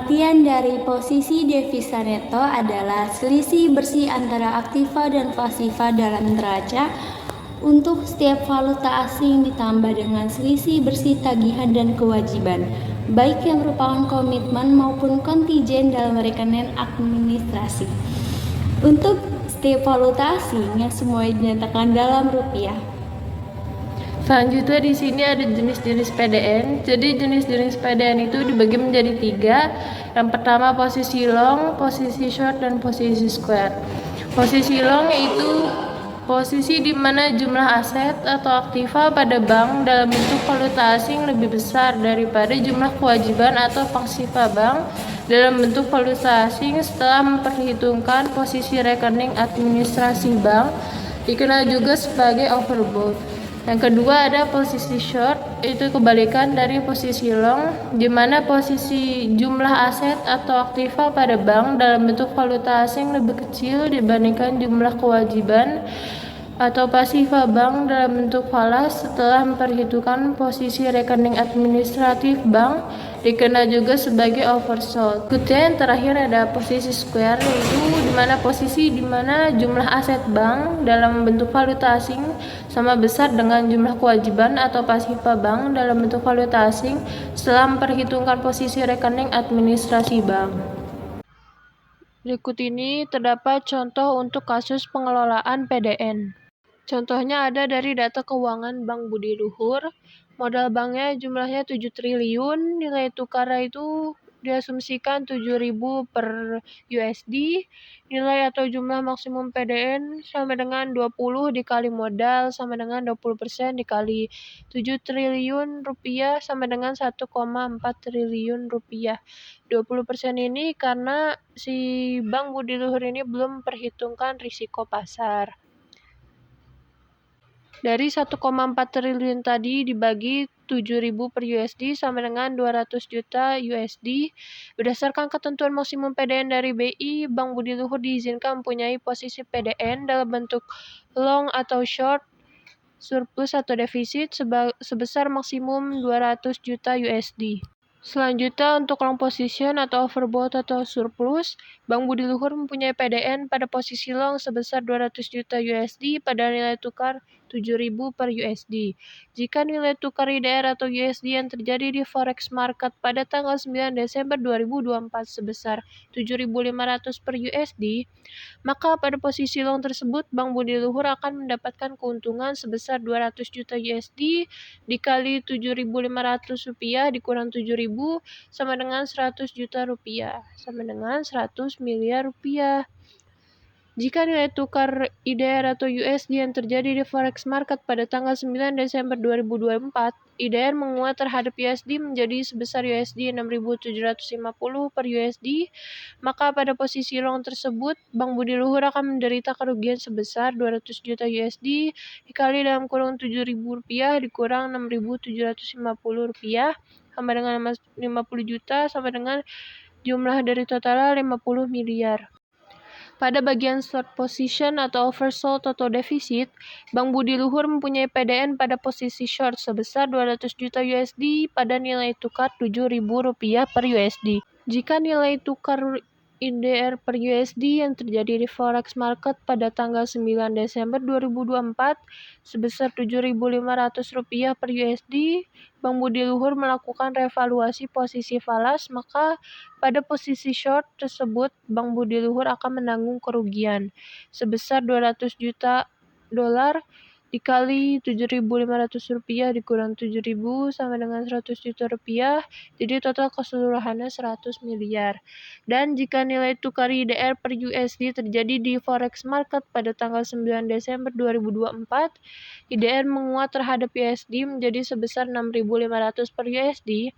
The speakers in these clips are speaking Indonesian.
Pengertian dari posisi devisa neto adalah selisih bersih antara aktiva dan pasiva dalam neraca untuk setiap valuta asing ditambah dengan selisih bersih tagihan dan kewajiban, baik yang merupakan komitmen maupun kontingen dalam rekening administrasi. Untuk setiap valuta asing yang semua dinyatakan dalam rupiah. Selanjutnya di sini ada jenis-jenis PDN. Jadi jenis-jenis PDN itu dibagi menjadi 3. Yang pertama posisi long, posisi short, dan posisi square. Posisi long yaitu posisi di mana jumlah aset atau aktiva pada bank dalam bentuk valuta asing lebih besar daripada jumlah kewajiban atau pasiva bank dalam bentuk valuta asing setelah memperhitungkan posisi rekening administrasi bank, dikenal juga sebagai overbought. Yang kedua ada posisi short, itu kebalikan dari posisi long, di mana posisi jumlah aset atau aktiva pada bank dalam bentuk valuta asing lebih kecil dibandingkan jumlah kewajiban atau pasiva bank dalam bentuk falas setelah memperhitungkan posisi rekening administratif bank, dikenal juga sebagai oversold. Kemudian yang terakhir ada posisi square, yaitu posisi di mana jumlah aset bank dalam bentuk valuta asing sama besar dengan jumlah kewajiban atau pasiva bank dalam bentuk valuta asing setelah memperhitungkan posisi rekening administrasi bank. Berikut ini terdapat contoh untuk kasus pengelolaan PDN. Contohnya ada dari data keuangan Bank Budi Luhur. Modal banknya jumlahnya 7 triliun, nilai tukarnya itu diasumsikan 7.000 per USD, nilai atau jumlah maksimum PDN sama dengan 20 dikali modal sama dengan 20% dikali 7 triliun rupiah sama dengan 1,4 triliun rupiah. 20% ini karena si Bank Budi Luhur ini belum memperhitungkan risiko pasar. Dari 1,4 triliun tadi dibagi 7.000 per USD sama dengan 200 juta USD. Berdasarkan ketentuan maksimum PDN dari BI, Bank Budi Luhur diizinkan mempunyai posisi PDN dalam bentuk long atau short, surplus atau defisit sebesar maksimum 200 juta USD. Selanjutnya untuk long position atau overbought atau surplus, Bank Budi Luhur mempunyai PDN pada posisi long sebesar 200 juta USD pada nilai tukar 7.000 per USD. Jika nilai tukar IDR atau USD yang terjadi di forex market pada tanggal 9 Desember 2024 sebesar 7.500 per USD, maka pada posisi long tersebut Bank Budi Luhur akan mendapatkan keuntungan sebesar 200 juta USD dikali 7.500 rupiah dikurang 7.000 sama dengan 100 juta rupiah, sama dengan 100 miliar rupiah. Jika nilai tukar IDR atau USD yang terjadi di forex market pada tanggal 9 Desember 2024, IDR menguat terhadap USD menjadi sebesar USD 6.750 per USD, maka pada posisi long tersebut, Bank Budi Luhur akan menderita kerugian sebesar 200 juta USD dikali dalam kurung 7.000 rupiah dikurang 6.750 rupiah sama dengan 50 juta sama dengan jumlah dari totalnya 50 miliar. Pada bagian short position atau oversold atau defisit, Bank Budi Luhur mempunyai PDN pada posisi short sebesar 200 juta USD pada nilai tukar 7.000 rupiah per USD. Jika nilai tukar IDR per USD yang terjadi di forex market pada tanggal 9 Desember 2024 sebesar 7.500 rupiah per USD, Bank Budi Luhur melakukan revaluasi posisi falas, maka pada posisi short tersebut Bank Budi Luhur akan menanggung kerugian sebesar 200 juta dolar dikali 7.500 rupiah dikurang 7.000 sama dengan 100 juta rupiah, jadi total keseluruhannya 100 miliar. Dan jika nilai tukar IDR per USD terjadi di forex market pada tanggal 9 Desember 2024, IDR menguat terhadap USD menjadi sebesar 6.500 per USD,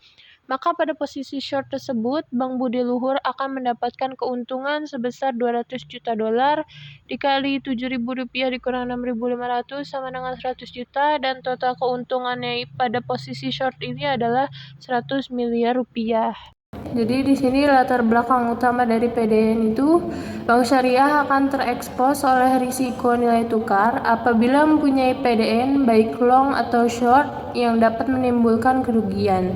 maka pada posisi short tersebut, Bank Budi Luhur akan mendapatkan keuntungan sebesar 200 juta dolar dikali 7.000 rupiah dikurang 6.500 sama dengan 100 juta dan total keuntungannya pada posisi short ini adalah 100 miliar rupiah. Jadi di sini latar belakang utama dari PDN itu, bank syariah akan terekspos oleh risiko nilai tukar apabila mempunyai PDN baik long atau short yang dapat menimbulkan kerugian.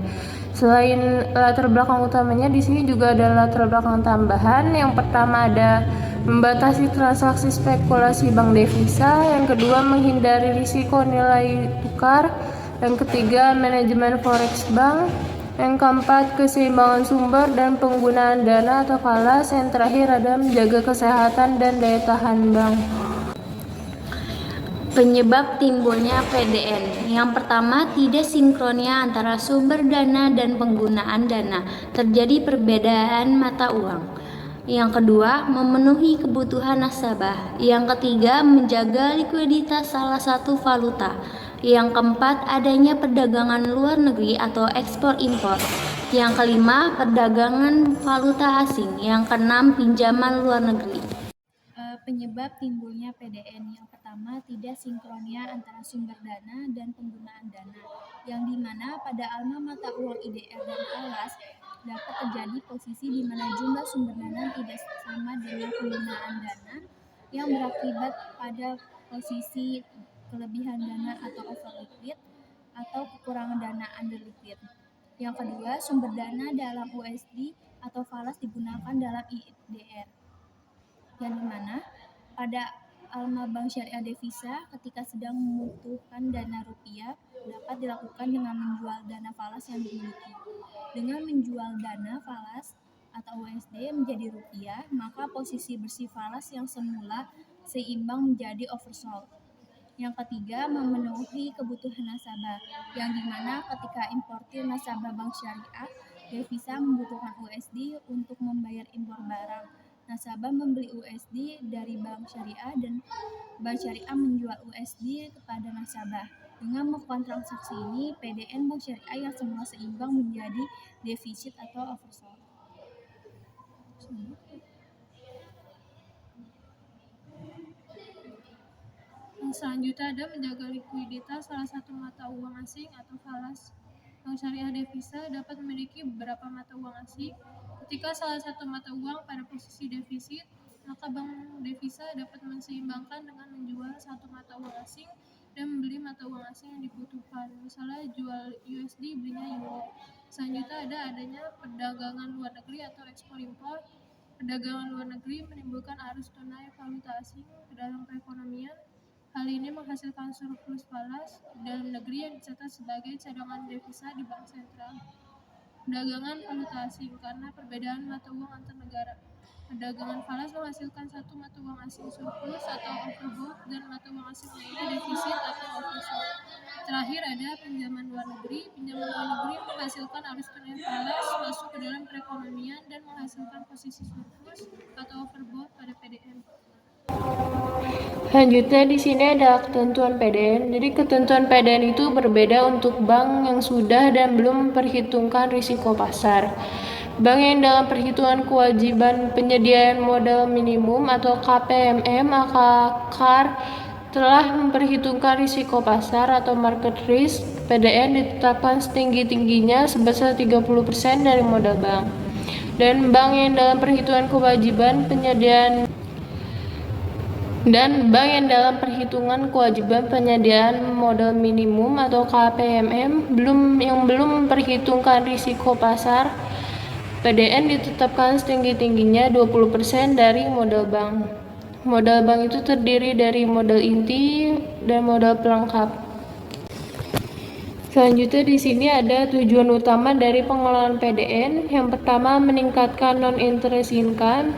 Selain latar belakang utamanya, di sini juga ada latar belakang tambahan. Yang pertama ada membatasi transaksi spekulasi bank devisa, yang kedua menghindari risiko nilai tukar, yang ketiga manajemen forex bank, yang keempat keseimbangan sumber dan penggunaan dana atau falas, yang terakhir ada menjaga kesehatan dan daya tahan bank. Penyebab timbulnya PDN. Yang pertama, tidak sinkronnya antara sumber dana dan penggunaan dana. Terjadi perbedaan mata uang. Yang kedua, memenuhi kebutuhan nasabah. Yang ketiga, menjaga likuiditas salah satu valuta. Yang keempat, adanya perdagangan luar negeri atau ekspor impor. Yang kelima, perdagangan valuta asing. Yang keenam, pinjaman luar negeri. Penyebab timbulnya PDN. Yang pertama, tidak sinkronnya antara sumber dana dan penggunaan dana, yang dimana pada alma mata uang IDR dan falas dapat terjadi posisi di mana jumlah sumber dana tidak sama dengan penggunaan dana, yang berakibat pada posisi kelebihan dana atau overliquid atau kekurangan dana underliquid. Yang kedua, sumber dana dalam USD atau falas digunakan dalam IDR, yang dimana pada alma bank syariah devisa ketika sedang membutuhkan dana rupiah dapat dilakukan dengan menjual dana falas yang dimiliki. Dengan menjual dana falas atau USD menjadi rupiah, maka posisi bersih falas yang semula seimbang menjadi oversold. Yang ketiga, memenuhi kebutuhan nasabah, yang dimana ketika importir nasabah bank syariah devisa membutuhkan USD untuk membayar impor barang. Nasabah membeli USD dari bank syariah dan bank syariah menjual USD kepada nasabah. Dengan melakukan transaksi ini, PDN bank syariah yang semula seimbang menjadi defisit atau oversold. Selanjutnya ada menjaga likuiditas salah satu mata uang asing atau falas. Bank syariah devisa dapat memiliki beberapa mata uang asing. Ketika salah satu mata uang pada posisi defisit, maka bank devisa dapat menseimbangkan dengan menjual satu mata uang asing dan membeli mata uang asing yang dibutuhkan. Misalnya jual USD, belinya euro. Selanjutnya adanya perdagangan luar negeri atau ekspor impor. Perdagangan luar negeri menimbulkan arus tunai valuta asing ke dalam perekonomian. Hal ini menghasilkan surplus falas dalam negeri yang dicatat sebagai cadangan devisa di bank sentral. Perdagangan valuta asing karena perbedaan mata uang antar negara. Perdagangan falas menghasilkan satu mata uang asing surplus atau overbought dan mata uang asing lainnya defisit atau oversold. Terakhir ada pinjaman luar negeri. Pinjaman luar negeri menghasilkan arus tunai falas masuk ke dalam perekonomian dan menghasilkan posisi surplus atau overbought pada PDN. Selanjutnya di sini ada ketentuan PDN. Jadi ketentuan PDN itu berbeda untuk bank yang sudah dan belum memperhitungkan risiko pasar. Bank yang dalam perhitungan kewajiban penyediaan modal minimum atau KPMM (KAR) telah memperhitungkan risiko pasar atau market risk. PDN ditetapkan setinggi-tingginya sebesar 30% dari modal bank. Dan bank yang dalam perhitungan kewajiban penyediaan modal minimum atau KPMM yang belum memperhitungkan risiko pasar, PDN ditetapkan setinggi-tingginya 20% dari modal bank. Modal bank itu terdiri dari modal inti dan modal pelengkap. Selanjutnya di sini ada tujuan utama dari pengelolaan PDN. Yang pertama, meningkatkan non-interest income.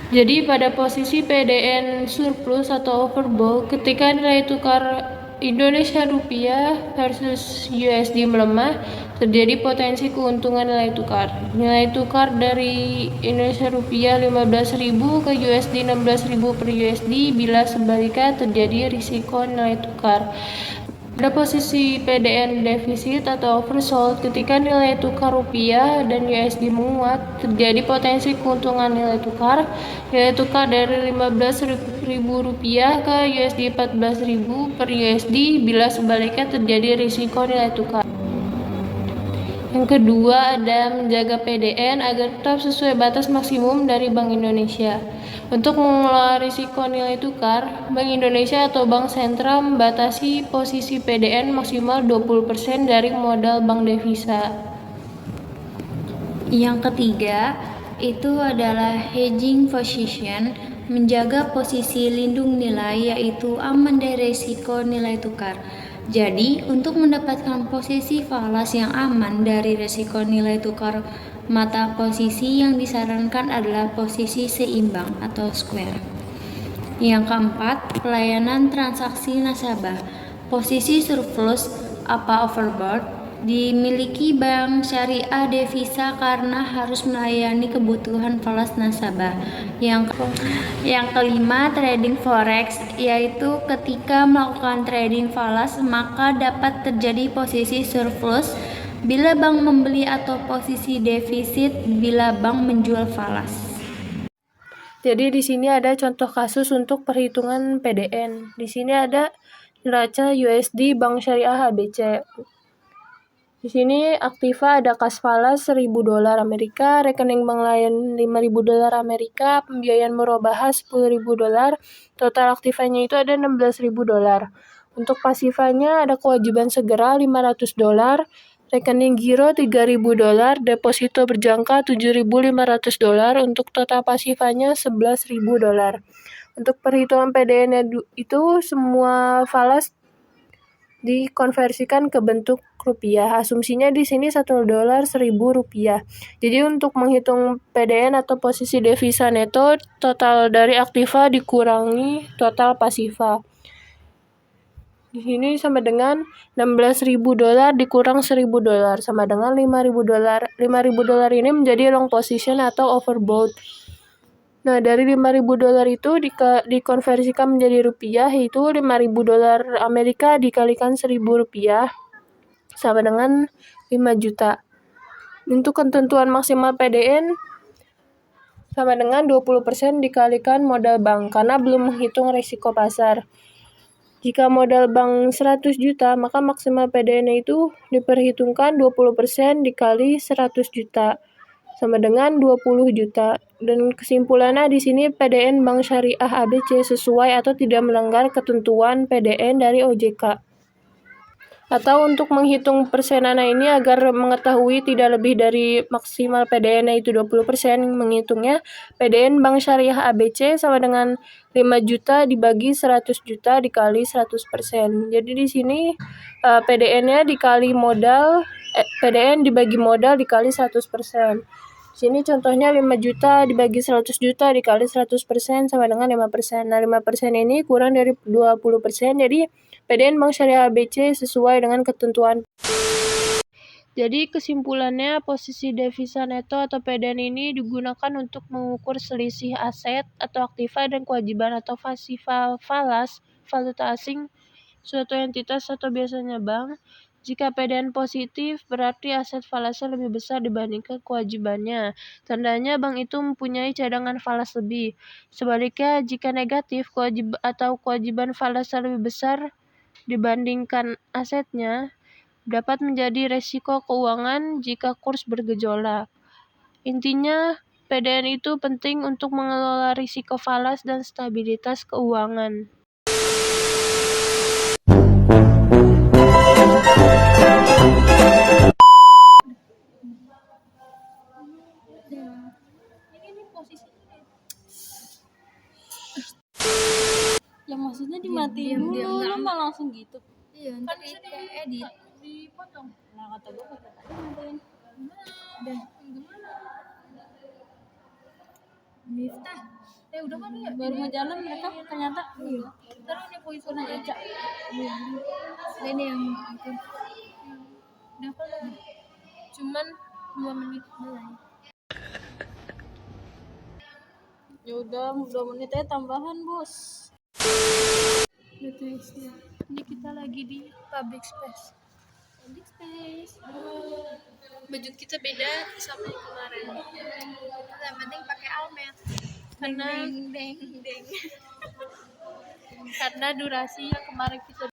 Jadi pada posisi PDN surplus atau overbought, ketika nilai tukar Indonesia rupiah versus USD melemah, terjadi potensi keuntungan nilai tukar. Nilai tukar dari Indonesia rupiah 15.000 ke USD 16.000 per USD, bila sebaliknya terjadi risiko nilai tukar. Pada posisi PDN defisit atau oversold, ketika nilai tukar rupiah dan USD menguat, terjadi potensi keuntungan nilai tukar. Nilai tukar dari 15.000 rupiah ke USD 14.000 per USD, bila sebaliknya terjadi risiko nilai tukar. Yang kedua ada menjaga PDN agar tetap sesuai batas maksimum dari Bank Indonesia. Untuk mengelola risiko nilai tukar, Bank Indonesia atau Bank Sentral membatasi posisi PDN maksimal 20% dari modal bank devisa. Yang ketiga, itu adalah hedging position, menjaga posisi lindung nilai yaitu aman dari risiko nilai tukar. Jadi, untuk mendapatkan posisi falas yang aman dari risiko nilai tukar mata posisi yang disarankan adalah posisi seimbang atau square. Yang keempat, pelayanan transaksi nasabah. Posisi surplus apa overboard dimiliki bank syariah devisa karena harus melayani kebutuhan falas nasabah. Yang kelima, trading forex, yaitu ketika melakukan trading falas maka dapat terjadi posisi surplus bila bank membeli atau posisi defisit bila bank menjual falas. Jadi di sini ada contoh kasus untuk perhitungan PDN. Di sini ada neraca USD Bank Syariah ABC. Di sini aktiva ada kas falas $1.000 Amerika, rekening bank lain $5.000 Amerika, pembiayaan murabahah $10.000, total aktivanya itu ada $16.000. Untuk pasifanya ada kewajiban segera $500, rekening giro $3.000, deposito berjangka $7.500, untuk total pasifanya $11.000. Untuk perhitungan PDN itu semua falas dikonversikan ke bentuk rupiah. Asumsinya di sini $1 $1.000. Jadi untuk menghitung PDN atau posisi devisa neto, total dari aktiva dikurangi total pasifa. Di sini sama dengan $16.000 dikurang $1.000 sama dengan $5.000. $5.000 ini menjadi long position atau overbought. Nah, dari $5.000 itu dikonversikan menjadi rupiah, yaitu $5.000 Amerika dikalikan $1.000 sama dengan 5 juta. Untuk ketentuan maksimal PDN sama dengan 20% dikalikan modal bank karena belum menghitung risiko pasar. Jika modal bank 100 juta, maka maksimal PDN itu diperhitungkan 20% dikali 100 juta. Sama dengan 20 juta. Dan kesimpulannya di sini PDN Bank Syariah ABC sesuai atau tidak melanggar ketentuan PDN dari OJK. Atau untuk menghitung persenana ini agar mengetahui tidak lebih dari maksimal PDN itu 20%, menghitungnya PDN Bank Syariah ABC sama dengan 5 juta dibagi 100 juta dikali 100%. Jadi di sini PDN-nya dikali modal, PDN dibagi modal dikali 100%. Sini contohnya 5 juta dibagi 100 juta dikali 100% sama dengan 5%. Nah, 5% ini kurang dari 20%, jadi PDN Bank Syariah ABC sesuai dengan ketentuan. Jadi kesimpulannya posisi devisa neto atau PDN ini digunakan untuk mengukur selisih aset atau aktiva dan kewajiban atau pasifa falas valuta asing suatu entitas atau biasanya bank. Jika PDN positif, berarti aset falasnya lebih besar dibandingkan kewajibannya. Tandanya bank itu mempunyai cadangan falas lebih. Sebaliknya, jika negatif, kewajiban falasnya lebih besar dibandingkan asetnya, dapat menjadi resiko keuangan jika kurs bergejolak. Intinya, PDN itu penting untuk mengelola risiko falas dan stabilitas keuangan. Ya maksudnya dimatiin dulu, lu malah langsung gitu. Iya, ntar bisa diedit. Dipotong. Nah, kata gue kata tadi matiin. Udah. Miftah. Udah kan ya? Baru mau jalan mereka ternyata. Iya. Ntar ini poin aja. Iya. Ini yang itu. Udah kan. Cuman 2 menit mulai. Ya udah 2 menit aja tambahan, Bos. Ini kita lagi di public space. Baju kita beda sama yang kemarin. Yang penting pakai almet. Karena Deng. karena durasi yang kemarin kita